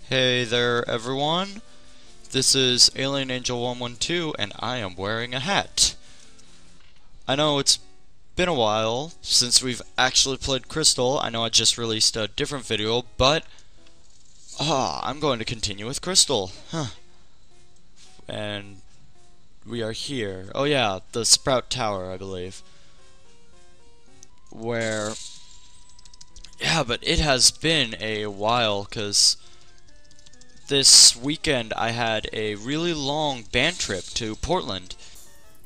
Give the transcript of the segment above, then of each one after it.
Hey there, everyone. This is Alien Angel 112, and I am wearing a hat. I know it's been a while since we've actually played Crystal. I know I just released a different video, but I'm going to continue with Crystal. And we are here. Oh yeah, the Sprout Tower, I believe. Where... Yeah, but it has been a while, because this weekend I had a really long band trip to Portland.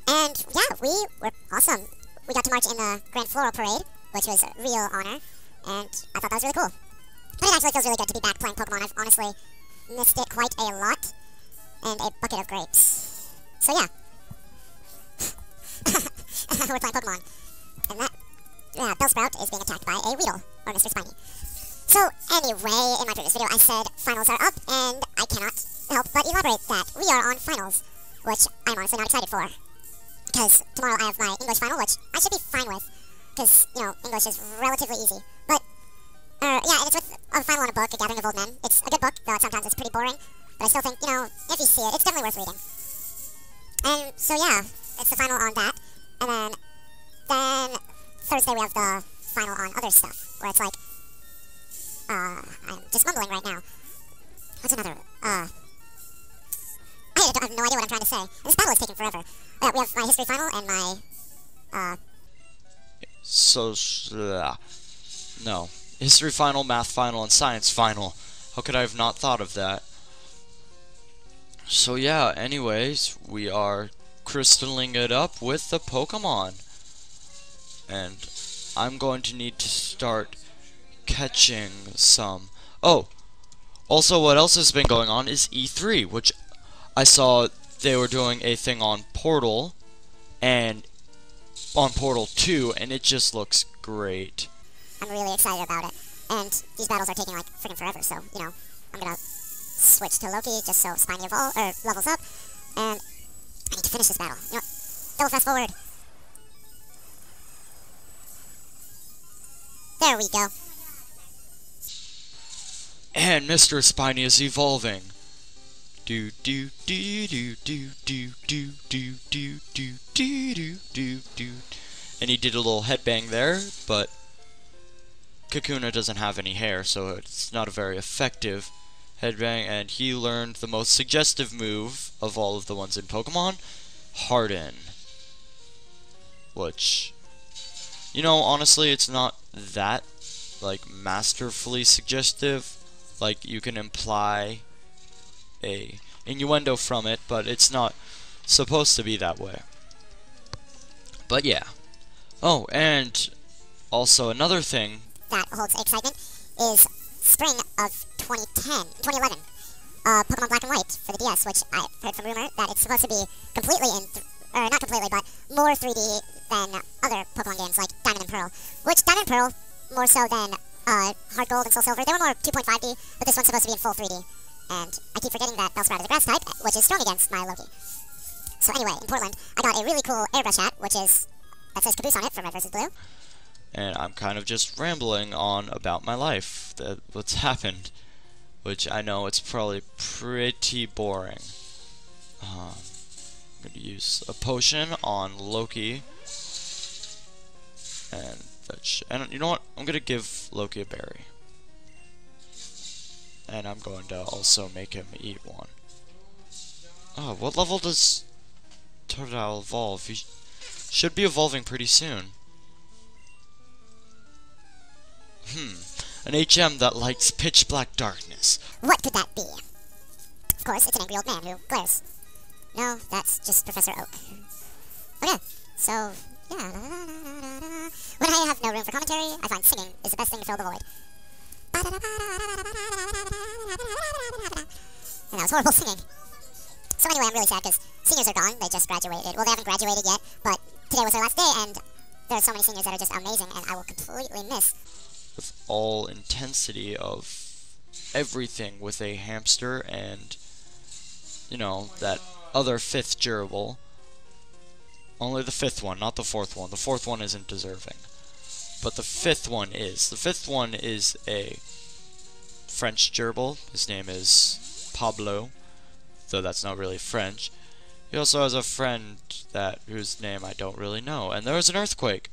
And yeah, we were awesome. We got to march in the Grand Floral Parade, which was a real honor, and I thought that was really cool. But it actually feels really good to be back playing Pokemon. I've honestly missed it quite a lot, and a bucket of grapes. So yeah. We're playing Pokemon. And that, yeah, Bellsprout is being attacked by a Weedle, or Mr. Spiny. So anyway, in my previous video I said finals are up, and I cannot help but elaborate that we are on finals, which I'm honestly not excited for. Because tomorrow I have my English final, which I should be fine with, because, you know, English is relatively easy. But, yeah, and it's with a final on a book, A Gathering of Old Men. It's a good book, though sometimes it's pretty boring, but I still think, you know, if you see it, it's definitely worth reading. And so, yeah, it's the final on that, and then Thursday we have the final on other stuff, where it's like, I'm just mumbling right now. What's another, I have no idea what I'm trying to say. This battle is taking forever. Yeah, we have my history final and my, No. History final, math final, and science final. How could I have not thought of that? So yeah, anyways, we are crystalling it up with the Pokemon. And I'm going to need to start catching some. Oh, also what else has been going on is E3, which I saw they were doing a thing on Portal and on Portal 2, and it just looks great. I'm really excited about it. And these battles are taking like freaking forever, so, you know, I'm gonna switch to Loki just so Spiny levels up, and I need to finish this battle. You know what? Double fast forward. There we go. And Mr. Spiny is evolving. Do do do do do do do do do do do do do do. And he did a little headbang there, but Kakuna doesn't have any hair, so it's not a very effective headbang. And he learned the most suggestive move of all of the ones in Pokemon, Harden. Which, you know, honestly, it's not that like masterfully suggestive. Like, you can imply a innuendo from it, but it's not supposed to be that way. But yeah. Oh, and also another thing that holds excitement is spring of 2011. Pokemon Black and White for the DS, which I heard from rumor that it's supposed to be completely or not completely, but more 3D than other Pokemon games like Diamond and Pearl. Which Diamond and Pearl, more so than Heart Gold and Soul Silver, they were more 2.5D, but this one's supposed to be in full 3D. And I keep forgetting that Bellsprout is a grass type, which is strong against my Loki. So anyway, in Portland, I got a really cool airbrush hat, that says Caboose on it from Red vs. Blue. And I'm kind of just rambling on about my life, what's happened, which I know it's probably pretty boring. I'm going to use a potion on Loki, and you know what? I'm going to give Loki a berry. And I'm going to also make him eat one. Oh, what level does Totodile evolve? He should be evolving pretty soon. An HM that likes pitch black darkness. What could that be? Of course, it's an angry old man who glares. No, that's just Professor Oak. Okay, so, yeah. When I have no room for commentary, I find singing is the best thing to fill the void. And that was horrible singing. So anyway, I'm really sad because seniors are gone. They just graduated. Well, they haven't graduated yet, but today was their last day, and there are so many seniors that are just amazing, and I will completely miss. With all intensity of everything with a hamster and, you know, that other fifth gerbil. Only the fifth one, not the fourth one. The fourth one isn't deserving. But the fifth one is. The fifth one is a French gerbil. His name is Pablo, though that's not really French. He also has a friend whose name I don't really know. And there is an earthquake.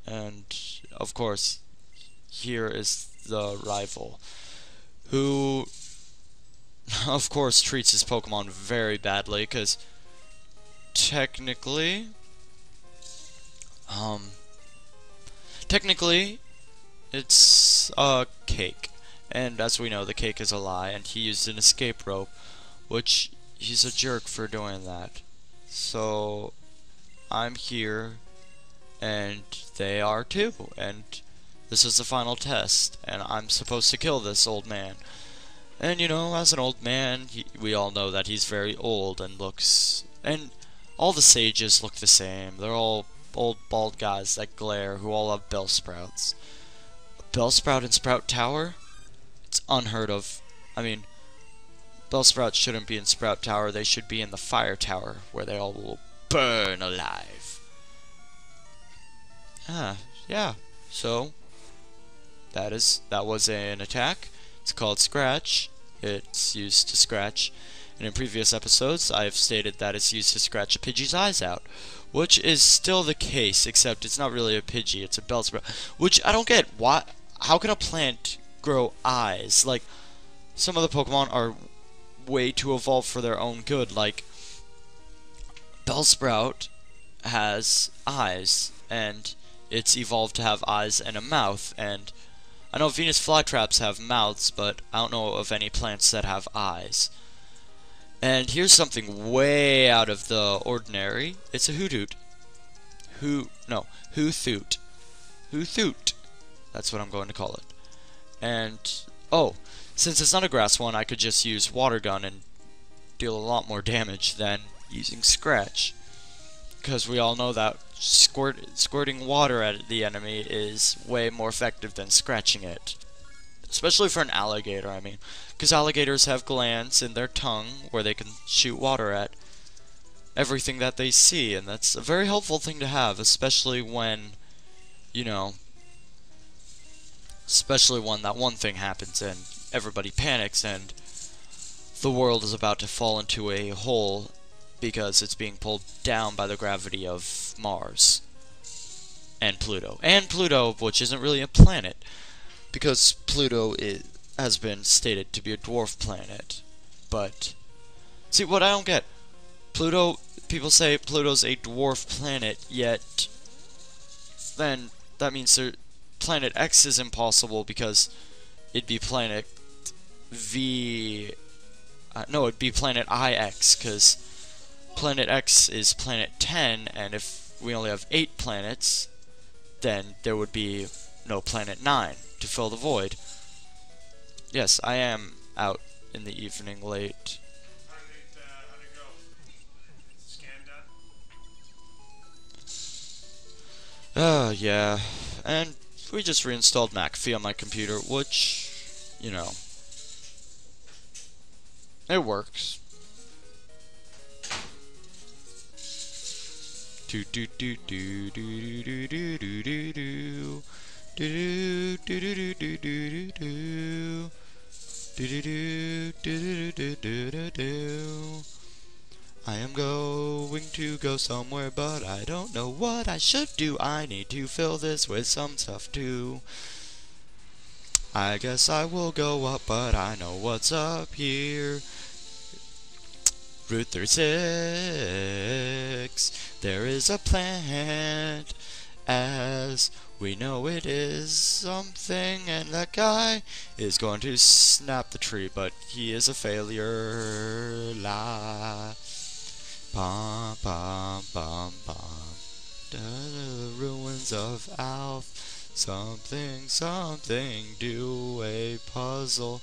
And, of course, here is the rival, who, of course, treats his Pokemon very badly, because technically, it's a cake. And as we know, the cake is a lie, and he used an escape rope, which he's a jerk for doing that. So, I'm here, and they are too, and this is the final test, and I'm supposed to kill this old man. And you know, as an old man, we all know that he's very old and all the sages look the same. They're all old bald guys that glare who all have Bellsprouts. Bellsprout in Sprout Tower? It's unheard of. I mean, Bellsprouts shouldn't be in Sprout Tower, they should be in the Fire Tower, where they all will burn alive. Yeah. So, that was an attack. It's called Scratch. It's used to scratch. And in previous episodes, I've stated that it's used to scratch a Pidgey's eyes out. Which is still the case, except it's not really a Pidgey, it's a Bellsprout. Which I don't get. How can a plant grow eyes? Like, some of the Pokemon are way too evolved for their own good. Like, Bellsprout has eyes, and it's evolved to have eyes and a mouth, and I know Venus flytraps have mouths, but I don't know of any plants that have eyes. And here's something way out of the ordinary. It's a Hoothoot. Hoothoot. Hoothoot. That's what I'm going to call it. And, oh, since it's not a grass one, I could just use Water Gun and deal a lot more damage than using Scratch. Because we all know that squirting water at the enemy is way more effective than scratching it. Especially for an alligator, I mean. Because alligators have glands in their tongue where they can shoot water at everything that they see. And that's a very helpful thing to have, especially when, you know, that one thing happens and everybody panics and the world is about to fall into a hole because it's being pulled down by the gravity of Mars and Pluto. And Pluto, which isn't really a planet, because Pluto has been stated to be a dwarf planet. But, see, what I don't get, Pluto, people say Pluto's a dwarf planet, yet then that means Planet X is impossible because it'd be Planet it'd be Planet IX, because Planet X is Planet 10, and if we only have 8 planets, then there would be no Planet 9 to fill the void. Yes, I am out in the evening late. How'd it go? Scan done? Yeah. And we just reinstalled McAfee on my computer, which, you know, it works. Do do do do do do do do do do do do do do do do do do. I am going to go somewhere, but I don't know what I should do. I need to fill this with some stuff too. I guess I will go up, but I know what's up here. Route 36. There is a plant, as we know it is something, and that guy is going to snap the tree, but he is a failure. La. Bum, bum, bum, bum. The ruins of Alf. Something, do a puzzle.